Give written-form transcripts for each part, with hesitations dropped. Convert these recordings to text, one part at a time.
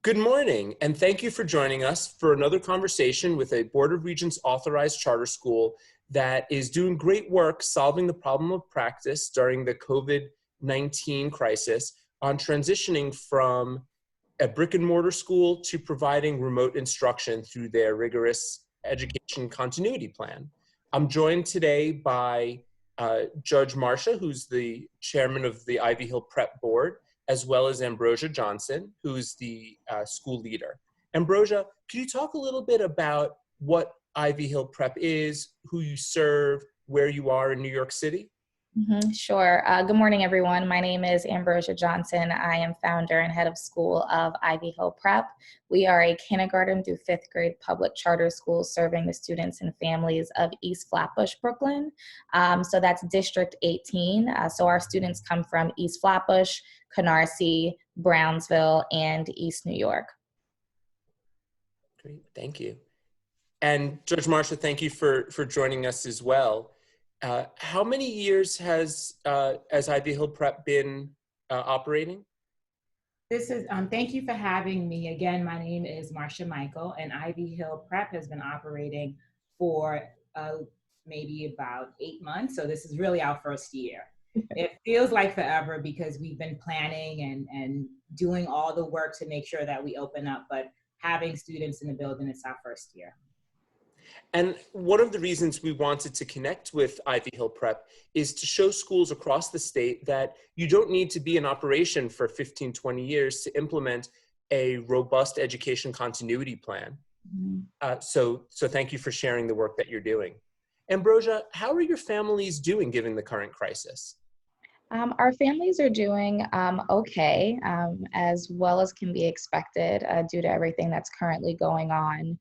Good morning, and thank you for joining us for another conversation with a Board of Regents authorized charter school that is doing great work solving the problem of practice during the COVID-19 crisis on transitioning from a brick and mortar school to providing remote instruction through their rigorous education continuity plan. I'm joined today by Judge Marcia, who's the chairman of the Ivy Hill Prep Board, as well as Ambrosia Johnson, who's the school leader. Ambrosia, can you talk a little bit about what Ivy Hill Prep is, who you serve, where you are in New York City? Sure. Good morning, everyone. My name is Ambrosia Johnson. I am founder and head of school of Ivy Hill Prep. We are a kindergarten through fifth grade public charter school serving the students and families of East Flatbush, Brooklyn. So that's District 18. So our students come from East Flatbush, Canarsie, Brownsville, and East New York. Great, thank you. And Judge Marcia, thank you for joining us as well. How many years has Ivy Hill Prep been operating? Thank you for having me. Again, my name is Marcia Michael, and Ivy Hill Prep has been operating for maybe about 8 months. So this is really our first year. It feels like forever because we've been planning and doing all the work to make sure that we open up, but having students in the building, it's our first year. And one of the reasons we wanted to connect with Ivy Hill Prep is to show schools across the state that you don't need to be in operation for 15, 20 years to implement a robust education continuity plan. So thank you for sharing the work that you're doing. Ambrosia, how are your families doing given the current crisis? Our families are doing okay, as well as can be expected due to everything that's currently going on.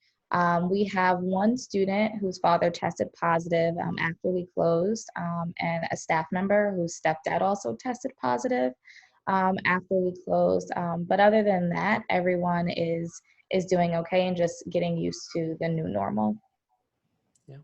We have one student whose father tested positive after we closed, and a staff member whose stepdad also tested positive after we closed. But other than that, everyone is doing okay and just getting used to the new normal. Yeah.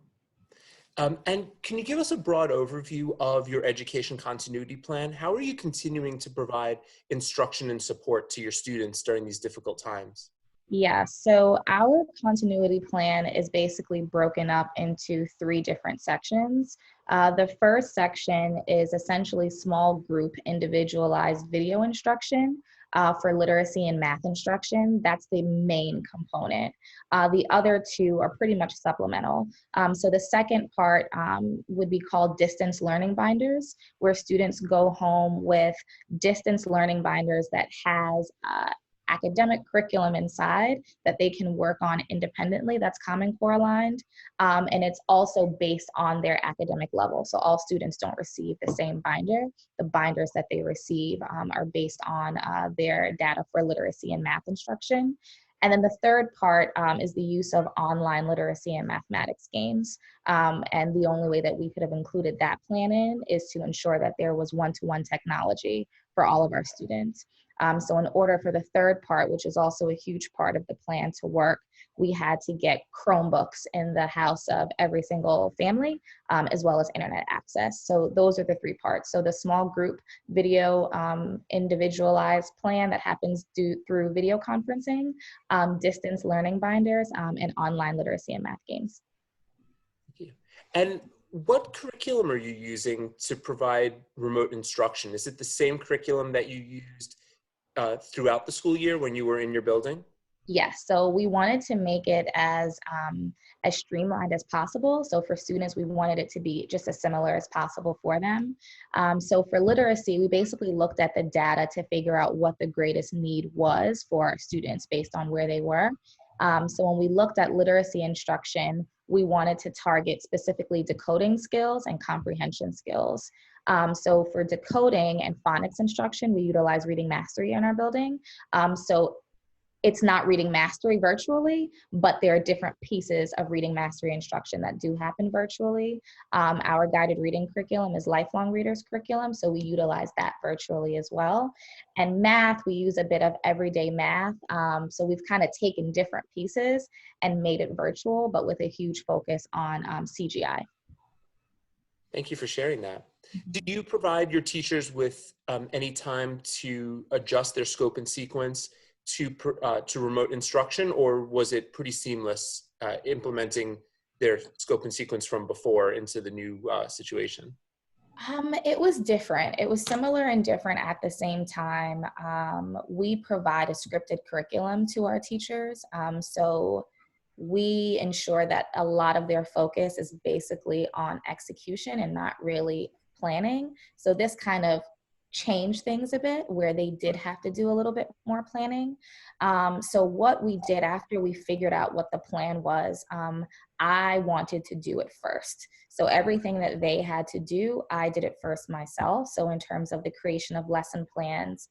And can you give us a broad overview of your education continuity plan? How are you continuing to provide instruction and support to your students during these difficult times? Yeah, so our continuity plan is basically broken up into 3 different sections. The first section is essentially small group individualized video instruction for literacy and math instruction. That's the main component. The other 2 are pretty much supplemental. So the second part would be called distance learning binders, where students go home with distance learning binders that has academic curriculum inside that they can work on independently that's Common Core aligned, and it's also based on their academic level. So all students don't receive the same binder. The binders that they receive are based on their data for literacy and math instruction. And then the third part is the use of online literacy and mathematics games. And the only way that we could have included that plan in is to ensure that there was one-to-one technology for all of our students. So in order for the third part, which is also a huge part of the plan to work, we had to get Chromebooks in the house of every single family, as well as internet access. So those are the 3 parts. So the small group video individualized plan that happens through video conferencing, distance learning binders, and online literacy and math games. Thank you. And what curriculum are you using to provide remote instruction? Is it the same curriculum that you used throughout the school year when you were in your building? Yes, so we wanted to make it as streamlined as possible. So for students, we wanted it to be just as similar as possible for them. So for literacy, we basically looked at the data to figure out what the greatest need was for our students based on where they were. So when we looked at literacy instruction, we wanted to target specifically decoding skills and comprehension skills. So for decoding and phonics instruction, we utilize reading mastery in our building. So it's not reading mastery virtually, but there are different pieces of reading mastery instruction that do happen virtually. Our guided reading curriculum is lifelong readers curriculum, so we utilize that virtually as well. And math, we use a bit of everyday math. So we've kind of taken different pieces and made it virtual, but with a huge focus on CGI. Thank you for sharing that. Do you provide your teachers with any time to adjust their scope and sequence to remote instruction, or was it pretty seamless implementing their scope and sequence from before into the new situation? It was different. It was similar and different at the same time. We provide a scripted curriculum to our teachers. So we ensure that a lot of their focus is basically on execution and not really planning. So this kind of changed things a bit where they did have to do a little bit more planning. So what we did after we figured out what the plan was, I wanted to do it first. So everything that they had to do, I did it first myself. So in terms of the creation of lesson plans,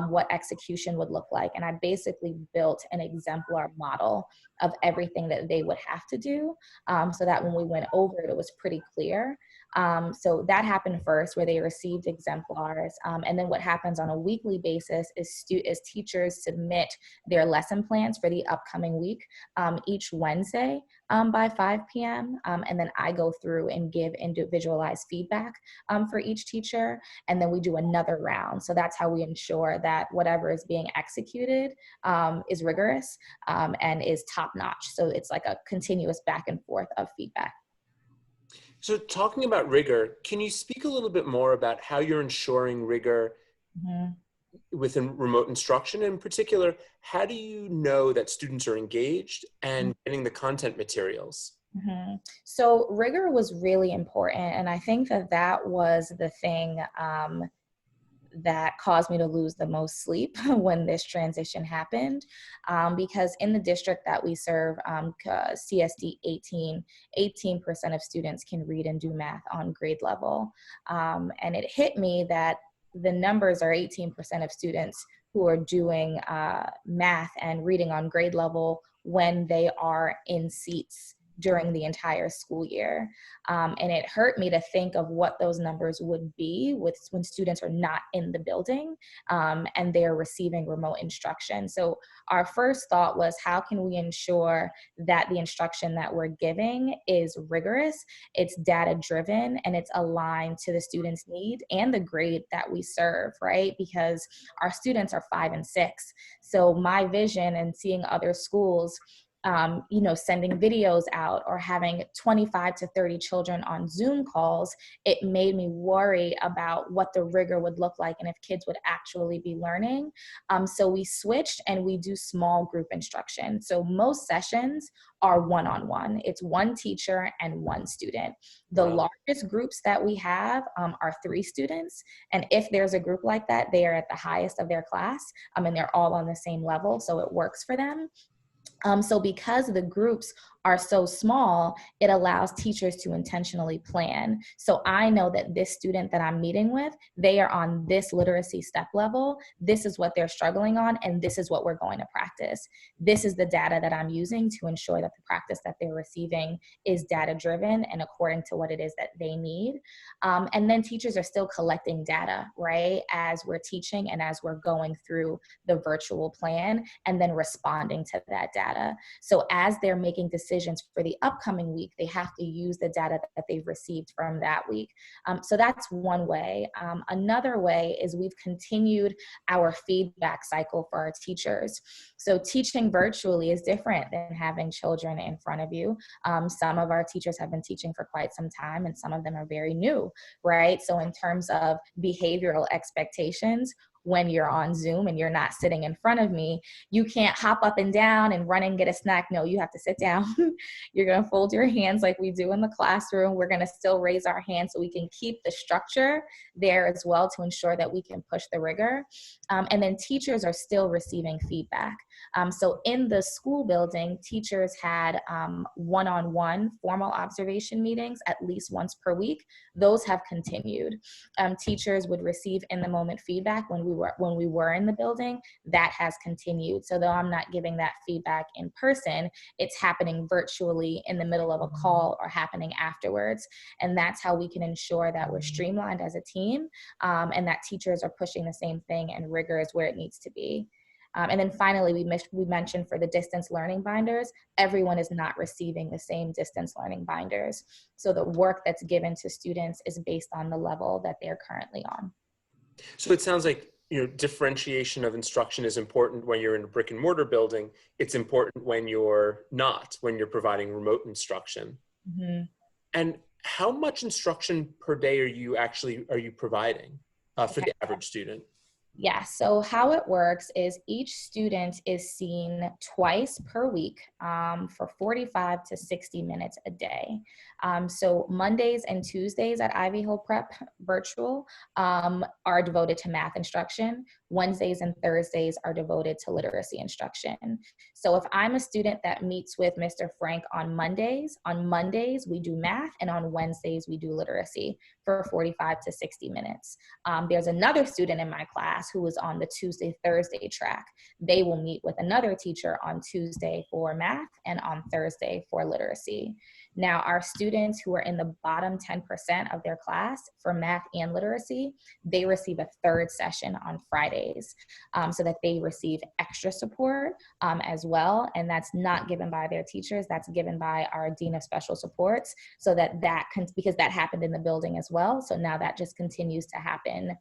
what execution would look like. And I basically built an exemplar model of everything that they would have to do, so that when we went over it, it was pretty clear. So that happened first, where they received exemplars. And then what happens on a weekly basis is teachers submit their lesson plans for the upcoming week each Wednesday by 5 p.m. And then I go through and give individualized feedback for each teacher. And then we do another round. So that's how we ensure that whatever is being executed is rigorous and is top notch. So it's like a continuous back and forth of feedback. So talking about rigor, can you speak a little bit more about how you're ensuring rigor within remote instruction? In particular, how do you know that students are engaged and getting the content materials? So rigor was really important. And I think that that was the thing that caused me to lose the most sleep when this transition happened, because in the district that we serve, CSD 18% of students can read and do math on grade level. And it hit me that the numbers are 18% of students who are doing math and reading on grade level when they are in seats during the entire school year. And it hurt me to think of what those numbers would be when students are not in the building and they're receiving remote instruction. So our first thought was, how can we ensure that the instruction that we're giving is rigorous, it's data driven, and it's aligned to the students' need and the grade that we serve, right? Because our students are 5 and 6. So my vision and seeing other schools sending videos out or having 25 to 30 children on Zoom calls, it made me worry about what the rigor would look like and if kids would actually be learning. So we switched and we do small group instruction. So most sessions are one-on-one. It's one teacher and one student. The largest groups that we have are 3 students. And if there's a group like that, they are at the highest of their class and they're all on the same level. So it works for them. So because the groups are so small, it allows teachers to intentionally plan. So I know that this student that I'm meeting with, they are on this literacy step level. This is what they're struggling on, and this is what we're going to practice. This is the data that I'm using to ensure that the practice that they're receiving is data driven and according to what it is that they need. And then teachers are still collecting data, right, as we're teaching and as we're going through the virtual plan and then responding to that data. So as they're making decisions for the upcoming week, they have to use the data that they've received from that week. So that's one way. Another way is we've continued our feedback cycle for our teachers. So teaching virtually is different than having children in front of you. Some of our teachers have been teaching for quite some time, and some of them are very new, right? So in terms of behavioral expectations, when you're on Zoom and you're not sitting in front of me, you can't hop up and down and run and get a snack. No, you have to sit down. You're going to fold your hands like we do in the classroom. We're going to still raise our hands so we can keep the structure there as well to ensure that we can push the rigor. And then teachers are still receiving feedback. So in the school building, teachers had one-on-one formal observation meetings at least once per week. Those have continued. Teachers would receive in-the-moment feedback when we were in the building. That has continued. So though I'm not giving that feedback in person, it's happening virtually in the middle of a call or happening afterwards. And that's how we can ensure that we're streamlined as a team and that teachers are pushing the same thing and rigor is where it needs to be. And then finally, we mentioned for the distance learning binders, everyone is not receiving the same distance learning binders. So the work that's given to students is based on the level that they're currently on. So it sounds like differentiation of instruction is important when you're in a brick and mortar building. It's important when you're not, when you're providing remote instruction. Mm-hmm. And how much instruction per day are you providing for the average student? Yeah, so how it works is each student is seen twice per week for 45 to 60 minutes a day. So Mondays and Tuesdays at Ivy Hill Prep Virtual are devoted to math instruction. Wednesdays and Thursdays are devoted to literacy instruction. So if I'm a student that meets with Mr. Frank on Mondays we do math, and on Wednesdays we do literacy for 45 to 60 minutes. There's another student in my class who is on the Tuesday-Thursday track. They will meet with another teacher on Tuesday for math and on Thursday for literacy. Now, our students who are in the bottom 10% of their class for math and literacy, they receive a third session on Fridays so that they receive extra support as well. And that's not given by their teachers, that's given by our Dean of Special Supports, so because that happened in the building as well. So now that just continues to happen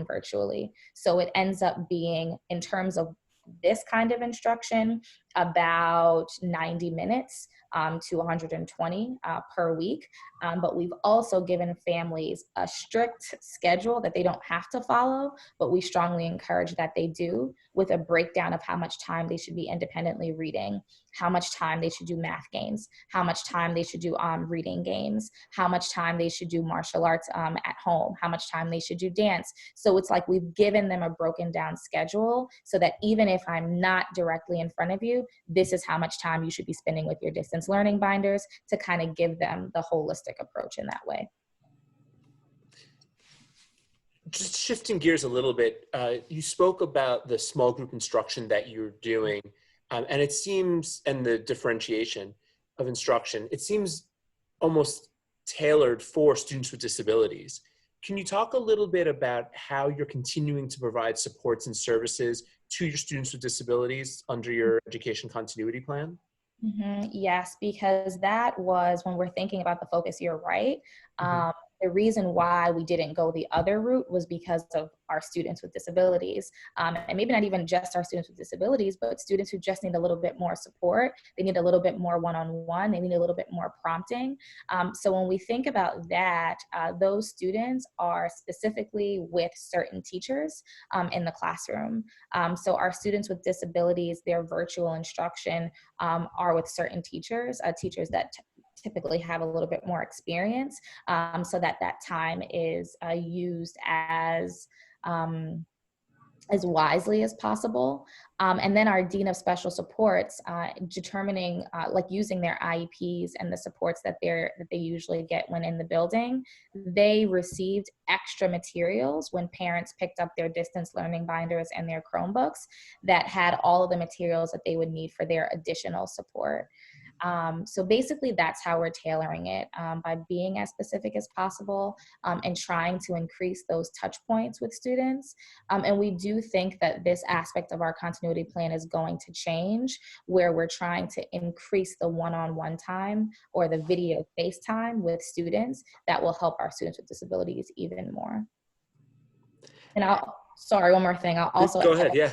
virtually. So it ends up being, in terms of this kind of instruction, about 90 minutes to 120 per week. But we've also given families a strict schedule that they don't have to follow, but we strongly encourage that they do, with a breakdown of how much time they should be independently reading, how much time they should do math games, how much time they should do reading games, how much time they should do martial arts at home, how much time they should do dance. So it's like we've given them a broken down schedule so that even if I'm not directly in front of you, this is how much time you should be spending with your distance learning binders, to kind of give them the holistic approach in that way. Just shifting gears a little bit, you spoke about the small group instruction that you're doing, and it seems, and the differentiation of instruction, it seems almost tailored for students with disabilities. Can you talk a little bit about how you're continuing to provide supports and services to your students with disabilities under your education continuity plan? Mm-hmm. Yes, because that was, when we're thinking about the focus, you're right. The reason why we didn't go the other route was because of our students with disabilities. And maybe not even just our students with disabilities, but students who just need a little bit more support. They need a little bit more one-on-one. They need a little bit more prompting. So when we think about that, those students are specifically with certain teachers in the classroom. So our students with disabilities, their virtual instruction are with certain teachers, teachers that typically have a little bit more experience, so that time is used as wisely as possible. And then our Dean of Special Supports, determining, using their IEPs and the supports that they usually get when in the building, they received extra materials when parents picked up their distance learning binders and their Chromebooks that had all of the materials that they would need for their additional support. So basically that's how we're tailoring it, by being as specific as possible and trying to increase those touch points with students. And we do think that this aspect of our continuity plan is going to change, where we're trying to increase the one-on-one time or the video FaceTime with students that will help our students with disabilities even more. And one more thing. I'll also go ahead. Yeah.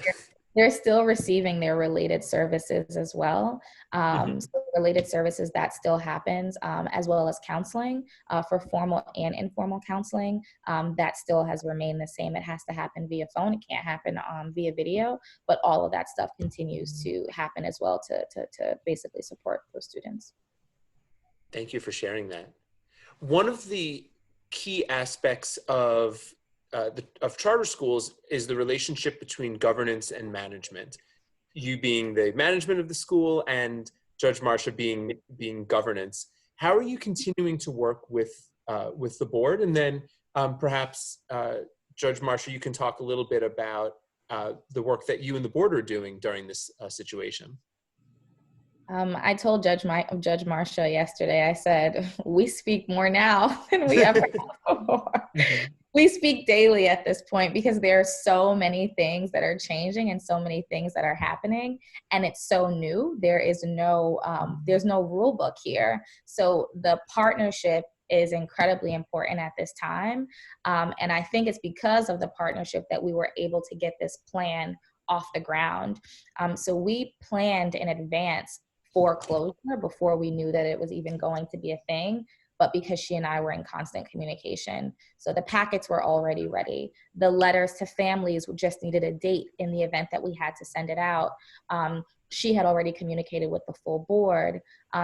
They're still receiving their related services as well. So related services, that still happens, as well as counseling for formal and informal counseling. That still has remained the same. It has to happen via phone. It can't happen via video, but all of that stuff continues to happen as well to basically support those students. Thank you for sharing that. One of the key aspects of charter schools is the relationship between governance and management. You being the management of the school and Judge Marcia being governance. How are you continuing to work with the board? And then perhaps Judge Marcia, you can talk a little bit about the work that you and the board are doing during this situation. I told Judge Marcia yesterday, I said, we speak more now than we ever have before. We speak daily at this point because there are so many things that are changing and so many things that are happening, and it's so new. There's no rule book here. So the partnership is incredibly important at this time. And I think it's because of the partnership that we were able to get this plan off the ground. So we planned in advance for closure before we knew that it was even going to be a thing, but because she and I were in constant communication. So the packets were already ready. The letters to families just needed a date in the event that we had to send it out. She had already communicated with the full board.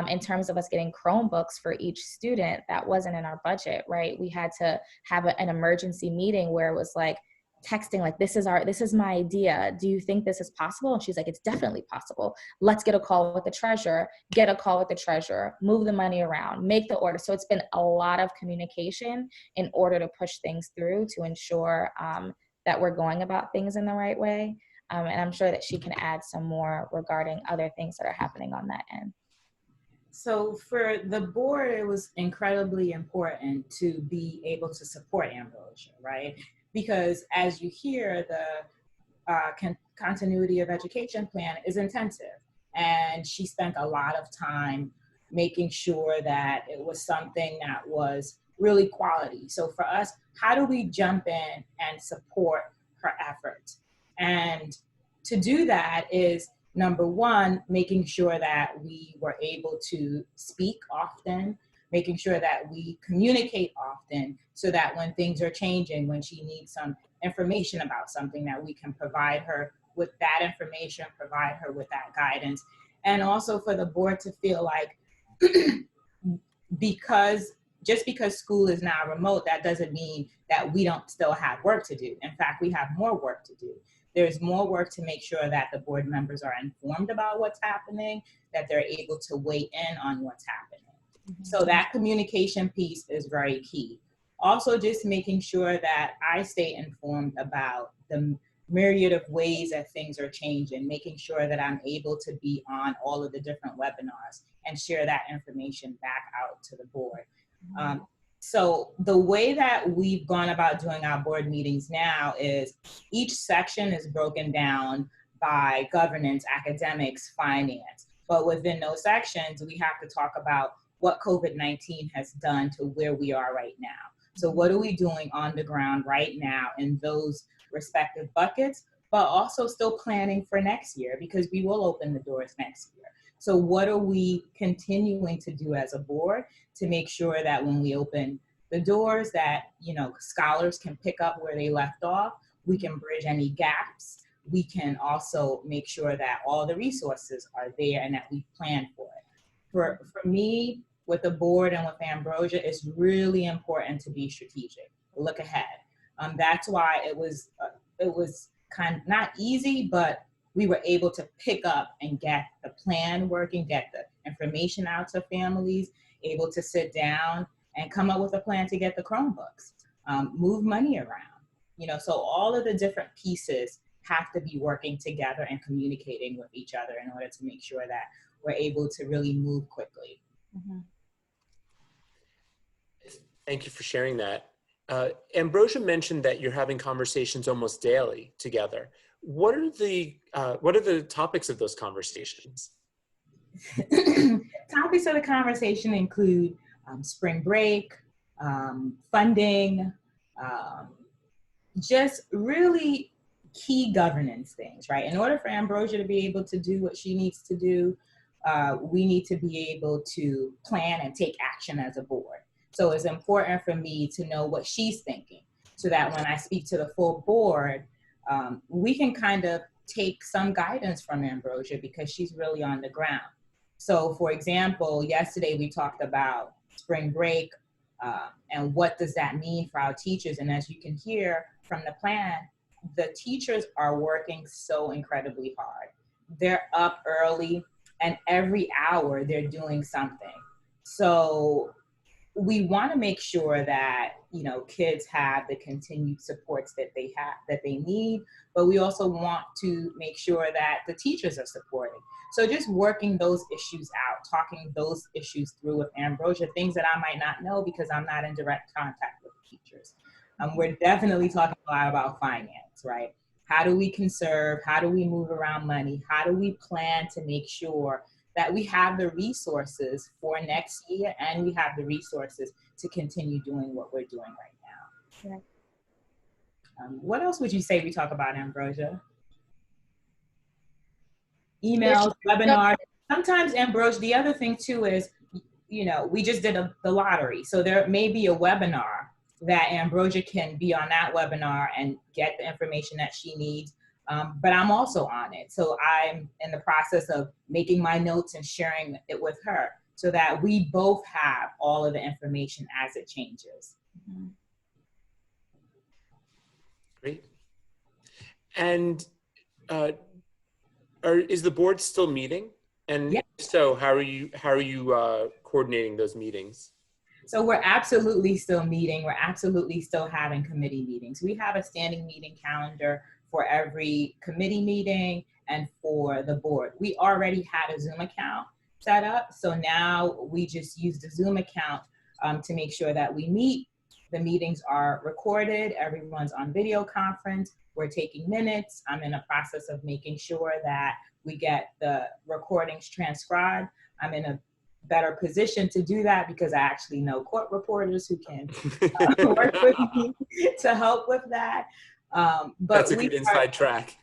In terms of us getting Chromebooks for each student, that wasn't in our budget, right? We had to have an emergency meeting where it was like, texting like, this is my idea. Do you think this is possible? And she's like, it's definitely possible. Let's get a call with the treasurer, move the money around, make the order. So it's been a lot of communication in order to push things through to ensure that we're going about things in the right way. And I'm sure that she can add some more regarding other things that are happening on that end. So for the board, it was incredibly important to be able to support Ambrosia, right? Because as you hear, the continuity of education plan is intensive. And she spent a lot of time making sure that it was something that was really quality. So for us, how do we jump in and support her efforts? And to do that is, number one, making sure that we were able to speak often, making sure that we communicate often so that when things are changing, when she needs some information about something, that we can provide her with that information, provide her with that guidance. And also for the board to feel like just because school is now remote, that doesn't mean that we don't still have work to do. In fact, we have more work to do. There's more work to make sure that the board members are informed about what's happening, that they're able to weigh in on what's happening. So that communication piece is very key. Also, just making sure that I stay informed about the myriad of ways that things are changing, making sure that I'm able to be on all of the different webinars and share that information back out to the board. So the way that we've gone about doing our board meetings now is each section is broken down by governance, academics, finance. But within those sections, we have to talk about what COVID-19 has done to where we are right now. So what are we doing on the ground right now in those respective buckets, but also still planning for next year, because we will open the doors next year. So what are we continuing to do as a board to make sure that when we open the doors that, scholars can pick up where they left off, we can bridge any gaps, we can also make sure that all the resources are there and that we plan for it. For me, with the board and with Ambrosia, it's really important to be strategic, look ahead. That's why it was kind of not easy, but we were able to pick up and get the plan working, get the information out to families, able to sit down and come up with a plan to get the Chromebooks, move money around. So all of the different pieces have to be working together and communicating with each other in order to make sure that we're able to really move quickly. Mm-hmm. Thank you for sharing that. Ambrosia mentioned that you're having conversations almost daily together. What are the topics of those conversations? Topics of the conversation include spring break, funding, just really key governance things, right? In order for Ambrosia to be able to do what she needs to do, we need to be able to plan and take action as a board. So it's important for me to know what she's thinking so that when I speak to the full board, we can kind of take some guidance from Ambrosia because she's really on the ground. So for example, yesterday we talked about spring break and what does that mean for our teachers. And as you can hear from the plan, the teachers are working so incredibly hard. They're up early and every hour they're doing something. So we want to make sure that, kids have the continued supports that they need, but we also want to make sure that the teachers are supporting. So just working those issues out, talking those issues through with Ambrosia, things that I might not know because I'm not in direct contact with teachers. We're definitely talking a lot about finance, right? How do we conserve? How do we move around money? How do we plan to make sure that we have the resources for next year, and we have the resources to continue doing what we're doing right now. Yeah. What else would you say we talk about, Ambrosia? Emails, webinars. Sometimes, Ambrosia, the other thing too is, you know, we just did the lottery. So there may be a webinar that Ambrosia can be on that webinar and get the information that she needs. But I'm also on it. So I'm in the process of making my notes and sharing it with her so that we both have all of the information as it changes. Mm-hmm. Great. And is the board still meeting? And Yep. So how are you coordinating those meetings? So we're absolutely still meeting. We're absolutely still having committee meetings. We have a standing meeting calendar for every committee meeting and for the board. We already had a Zoom account set up. So now we just use the Zoom account to make sure that we meet. The meetings are recorded. Everyone's on video conference. We're taking minutes. I'm in a process of making sure that we get the recordings transcribed. I'm in a better position to do that because I actually know court reporters who can work with me to help with that. But that's a good inside track.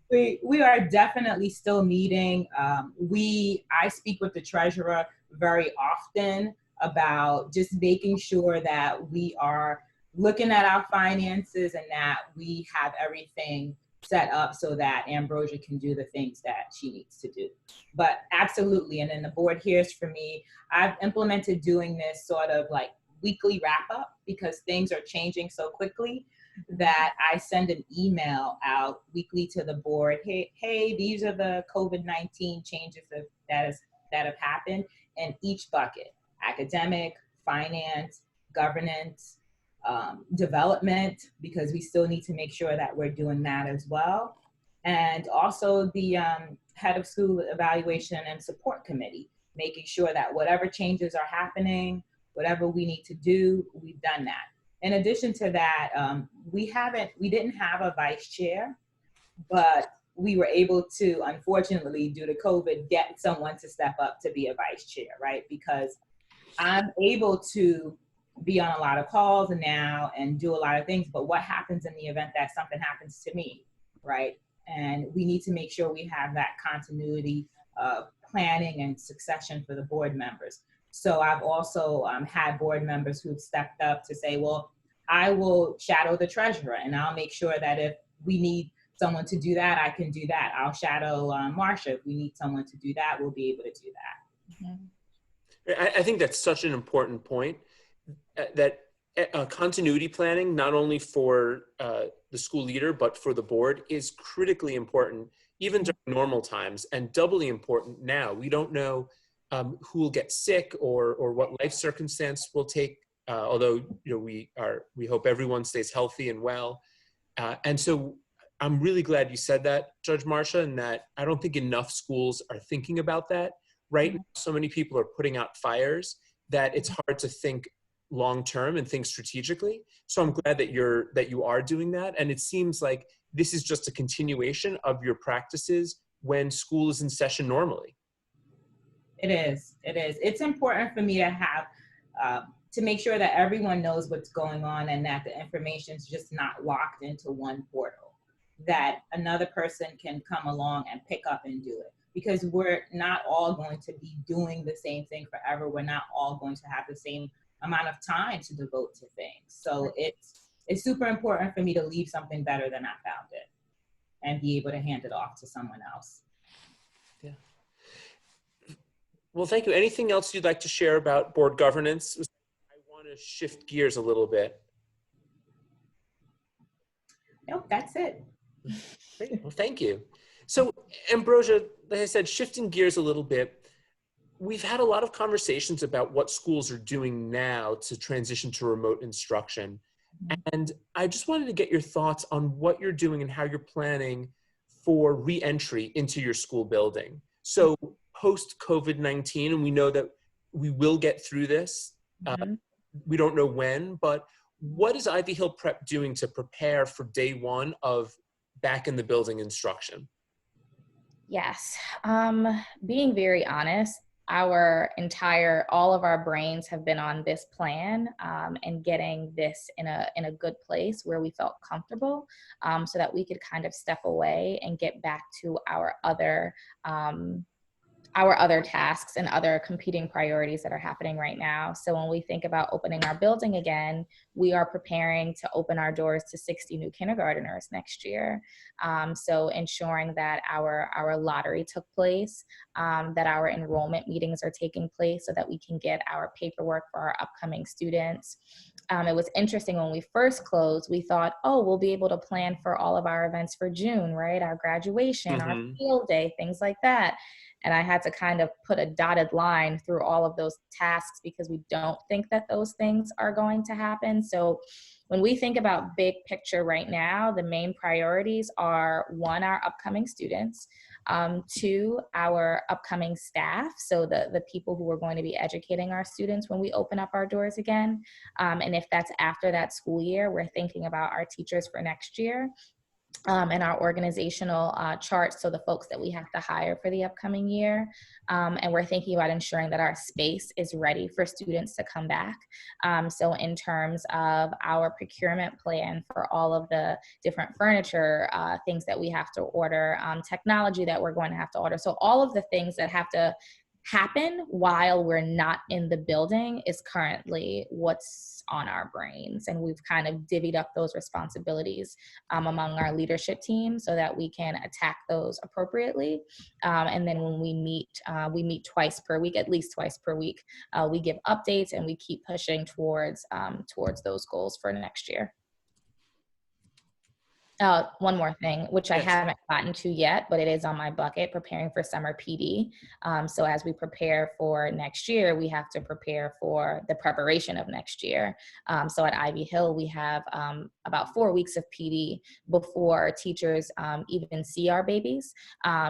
we are definitely still meeting. I speak with the treasurer very often about just making sure that we are looking at our finances and that we have everything set up so that Ambrosia can do the things that she needs to do. But absolutely, and then the board hears from me. I've implemented doing this sort of like weekly wrap up because things are changing so quickly that I send an email out weekly to the board. Hey, these are the COVID-19 changes that have happened in each bucket: academic, finance, governance, development, because we still need to make sure that we're doing that as well. And also the head of school evaluation and support committee, making sure that whatever changes are happening, whatever we need to do, we've done that. In addition to that, we didn't have a vice chair, but we were able to, unfortunately, due to COVID, get someone to step up to be a vice chair, right? Because I'm able to be on a lot of calls now and do a lot of things, but what happens in the event that something happens to me, right? And we need to make sure we have that continuity of planning and succession for the board members. So I've also had board members who've stepped up to say, well, I will shadow the treasurer and I'll make sure that if we need someone to do that, I can do that. I'll shadow Marcia. If we need someone to do that, we'll be able to do that. Mm-hmm. I think that's such an important point, that continuity planning, not only for the school leader, but for the board, is critically important, even during normal times, and doubly important now. We don't know who will get sick or what life circumstance will take, although we hope everyone stays healthy and well. And so I'm really glad you said that, Judge Marcia, and that I don't think enough schools are thinking about that. Right now, so many people are putting out fires that it's hard to think long-term and think strategically. So I'm glad that you are doing that. And it seems like this is just a continuation of your practices when school is in session normally. It is. It's important for me to have, to make sure that everyone knows what's going on and that the information is just not locked into one portal, that another person can come along and pick up and do it. Because we're not all going to be doing the same thing forever. We're not all going to have the same amount of time to devote to things. So it's super important for me to leave something better than I found it and be able to hand it off to someone else. Yeah. Well, thank you. Anything else you'd like to share about board governance? I want to shift gears a little bit. Nope, that's it. Great. Well, thank you. So, Ambrosia, like I said, shifting gears a little bit, we've had a lot of conversations about what schools are doing now to transition to remote instruction. And I just wanted to get your thoughts on what you're doing and how you're planning for re-entry into your school building. So post-COVID-19, and we know that we will get through this. We don't know when, but what is Ivy Hill Prep doing to prepare for day one of back in the building instruction? Yes. Being very honest, all of our brains have been on this plan, and getting this in a good place where we felt comfortable, so that we could kind of step away and get back to um, our other tasks and other competing priorities that are happening right now. So when we think about opening our building again, we are preparing to open our doors to 60 new kindergarteners next year. So ensuring that our lottery took place, that our enrollment meetings are taking place so that we can get our paperwork for our upcoming students. It was interesting when we first closed, we thought, oh, we'll be able to plan for all of our events for June, right? Our graduation, our Mm-hmm. field day, things like that. And I had to kind of put a dotted line through all of those tasks because we don't think that those things are going to happen. So when we think about big picture right now, the main priorities are one, our upcoming students, two, our upcoming staff. So the people who are going to be educating our students when we open up our doors again. And if that's after that school year, we're thinking about our teachers for next year, and our organizational charts, so the folks that we have to hire for the upcoming year. And we're thinking about ensuring that our space is ready for students to come back. So in terms of our procurement plan for all of the different furniture, things that we have to order, technology that we're going to have to order. So all of the things that have to happen while we're not in the building is currently what's on our brains. And we've kind of divvied up those responsibilities among our leadership team so that we can attack those appropriately. And then when we meet twice per week, at least twice per week. We give updates and we keep pushing towards those goals for next year. One more thing, which I Yes. haven't gotten to yet, but it is on my bucket, preparing for summer PD. So as we prepare for next year, we have to prepare for the preparation of next year. So at Ivy Hill, we have about 4 weeks of PD before teachers even see our babies.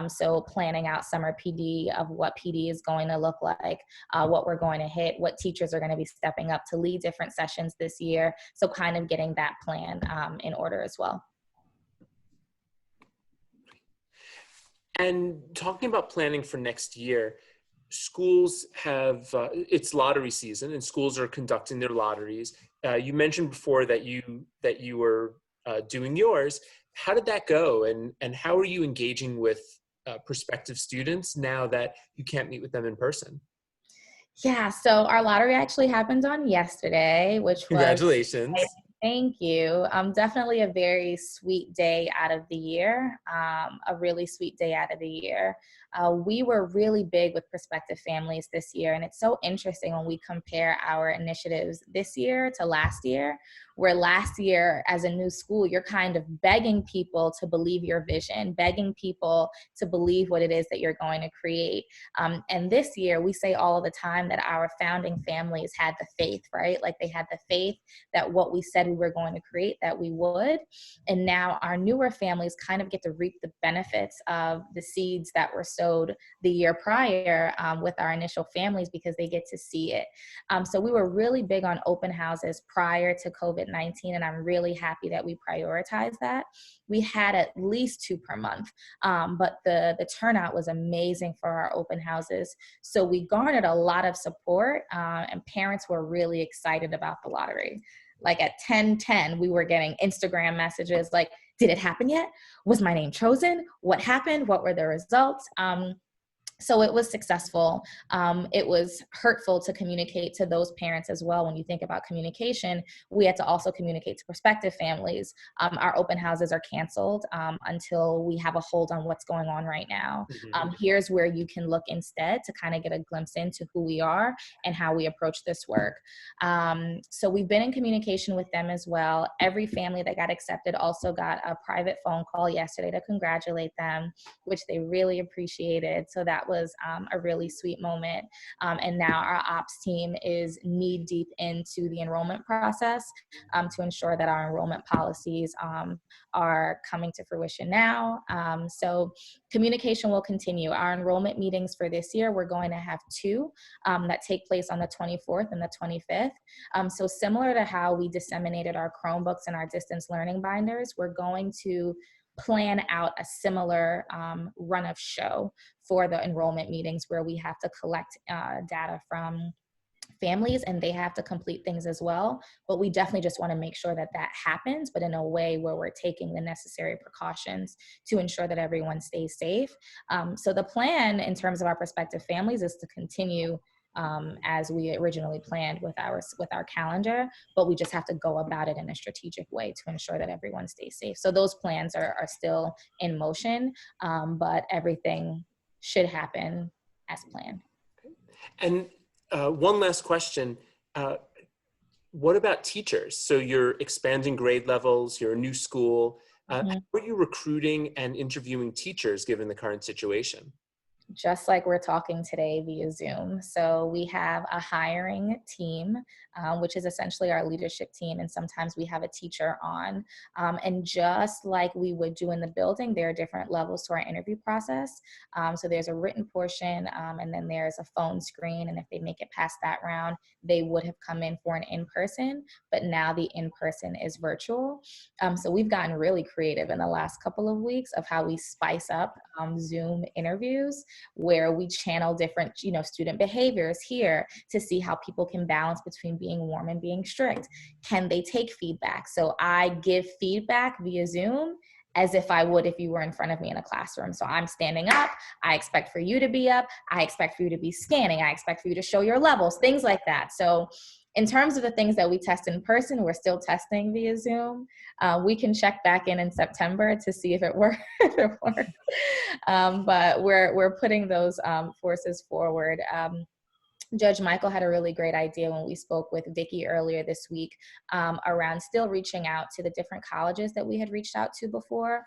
So planning out summer PD of what PD is going to look like, what we're going to hit, what teachers are going to be stepping up to lead different sessions this year. So kind of getting that plan in order as well. And talking about planning for next year, schools have, it's lottery season and schools are conducting their lotteries. You mentioned before that you were doing yours. How did that go? And how are you engaging with prospective students now that you can't meet with them in person? Yeah, so our lottery actually happened on yesterday, which was, Congratulations. thank you. Definitely a very sweet day out of the year, a really sweet day out of the year. We were really big with prospective families this year, and it's so interesting when we compare our initiatives this year to last year, where last year as a new school, you're kind of begging people to believe your vision, begging people to believe what it is that you're going to create. And this year, we say all the time that our founding families had the faith, right? Like they had the faith that what we said we were going to create, that we would. And now our newer families kind of get to reap the benefits of the seeds that were sowed the year prior with our initial families because they get to see it. So we were really big on open houses prior to COVID-19, and I'm really happy that we prioritized that. We had at least 2 per month, but the turnout was amazing for our open houses. So we garnered a lot of support, and parents were really excited about the lottery. Like at 10:10, we were getting Instagram messages like, did it happen yet? Was my name chosen? What happened? What were the results? So it was successful. It was hurtful to communicate to those parents as well. When you think about communication, we had to also communicate to prospective families. Our open houses are canceled until we have a hold on what's going on right now. Mm-hmm. Here's where you can look instead to kind of get a glimpse into who we are and how we approach this work. So we've been in communication with them as well. Every family that got accepted also got a private phone call yesterday to congratulate them, which they really appreciated. So that was a really sweet moment. And now our ops team is knee deep into the enrollment process to ensure that our enrollment policies are coming to fruition now. So communication will continue. Our enrollment meetings for this year, we're going to have 2 that take place on the 24th and the 25th. So similar to how we disseminated our Chromebooks and our distance learning binders, we're going to plan out a similar run of show for the enrollment meetings, where we have to collect data from families and they have to complete things as well. But we definitely just want to make sure that that happens, but in a way where we're taking the necessary precautions to ensure that everyone stays safe. So the plan in terms of our prospective families is to continue as we originally planned with our calendar, but we just have to go about it in a strategic way to ensure that everyone stays safe. So those plans are still in motion, but everything should happen as planned. And one last question. What about teachers? So you're expanding grade levels, you're a new school. How are you recruiting and interviewing teachers given the current situation? Just like we're talking today via Zoom. So we have a hiring team, which is essentially our leadership team. And sometimes we have a teacher on. And just like we would do in the building, there are different levels to our interview process. So there's a written portion, and then there's a phone screen. And if they make it past that round, they would have come in for an in-person, but now the in-person is virtual. So we've gotten really creative in the last couple of weeks of how we spice up Zoom interviews, where we channel different, student behaviors here to see how people can balance between being warm and being strict. Can they take feedback? So I give feedback via Zoom as if I would if you were in front of me in a classroom. So I'm standing up, I expect for you to be up, I expect for you to be scanning, I expect for you to show your levels, things like that. So in terms of the things that we test in person, we're still testing via Zoom. We can check back in September to see if it works. But we're putting those forces forward. Judge Michael had a really great idea when we spoke with Vicki earlier this week around still reaching out to the different colleges that we had reached out to before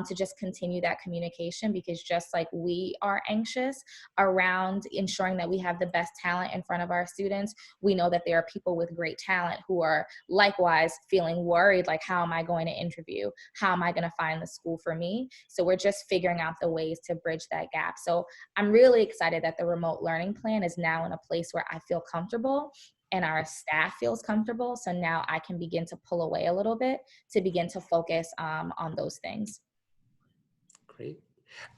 to just continue that communication, because just like we are anxious around ensuring that we have the best talent in front of our students, we know that there are people with great talent who are likewise feeling worried, like, how am I going to interview? How am I going to find the school for me? So we're just figuring out the ways to bridge that gap. So I'm really excited that the remote learning plan is now in a place where I feel comfortable and our staff feels comfortable. So now I can begin to pull away a little bit to begin to focus on those things. Great.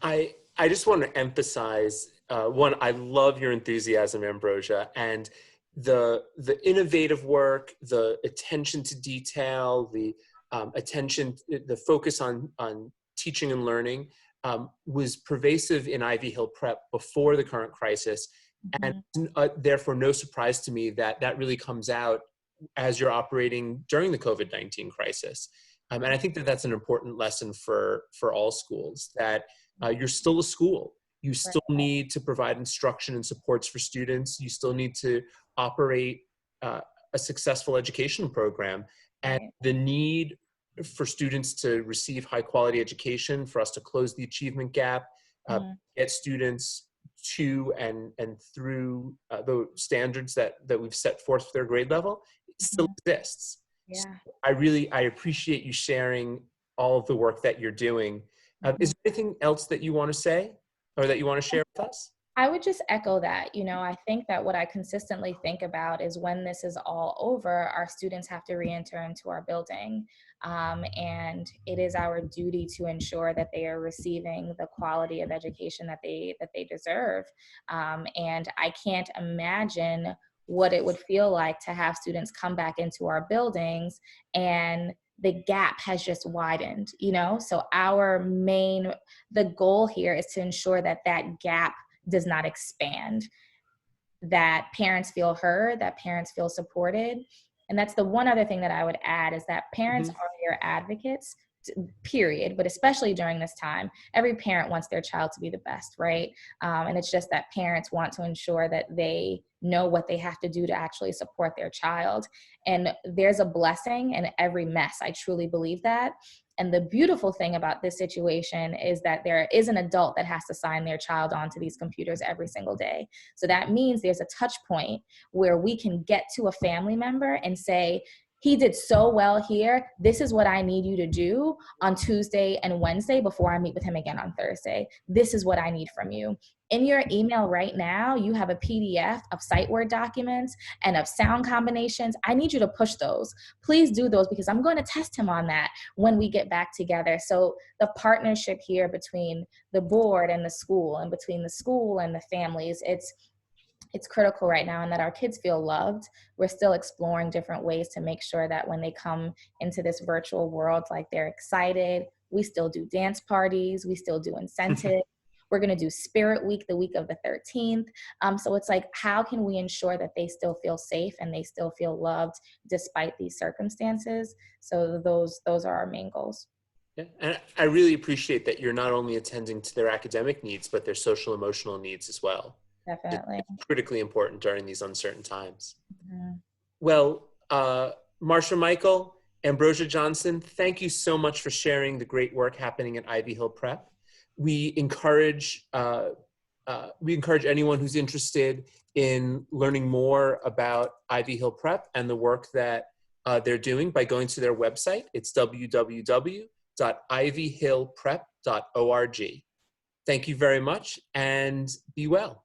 I just want to emphasize, one, I love your enthusiasm, Ambrosia, and the innovative work, the attention to detail, the the focus on teaching and learning was pervasive in Ivy Hill Prep before the current crisis. And therefore, no surprise to me that that really comes out as you're operating during the COVID-19 crisis. And I think that that's an important lesson for all schools, that you're still a school. You still need to provide instruction and supports for students. You still need to operate a successful education program. And the need for students to receive high quality education, for us to close the achievement gap, get students to and through the standards that we've set forth for their grade level, it still exists. Yeah. So I appreciate you sharing all of the work that you're doing. Is there anything else that you want to say or that you want to share with us? I would just echo that. I think that what I consistently think about is when this is all over, our students have to re-enter into our building. And it is our duty to ensure that they are receiving the quality of education that they deserve. And I can't imagine what it would feel like to have students come back into our buildings and the gap has just widened, So the goal here is to ensure that that gap does not expand, that parents feel heard, that parents feel supported. And that's the one other thing that I would add, is that parents are your advocates, period, but especially during this time. Every parent wants their child to be the best, right? And it's just that parents want to ensure that they know what they have to do to actually support their child. And there's a blessing in every mess. I truly believe that. And the beautiful thing about this situation is that there is an adult that has to sign their child onto these computers every single day. So that means there's a touch point where we can get to a family member and say, he did so well here. This is what I need you to do on Tuesday and Wednesday before I meet with him again on Thursday. This is what I need from you. In your email right now, you have a PDF of sight word documents and of sound combinations. I need you to push those. Please do those, because I'm going to test him on that when we get back together. So the partnership here between the board and the school, and between the school and the families, it's critical right now, and that our kids feel loved. We're still exploring different ways to make sure that when they come into this virtual world, like, they're excited. We still do dance parties. We still do incentives. We're going to do Spirit Week the week of the 13th. So it's like, how can we ensure that they still feel safe and they still feel loved despite these circumstances? So those are our main goals. Yeah. And I really appreciate that you're not only attending to their academic needs, but their social emotional needs as well. Definitely. It's critically important during these uncertain times. Mm-hmm. Well, Marsha Michael, Ambrosia Johnson, thank you so much for sharing the great work happening at Ivy Hill Prep. We encourage anyone who's interested in learning more about Ivy Hill Prep and the work that they're doing by going to their website. It's www.ivyhillprep.org. Thank you very much, and be well.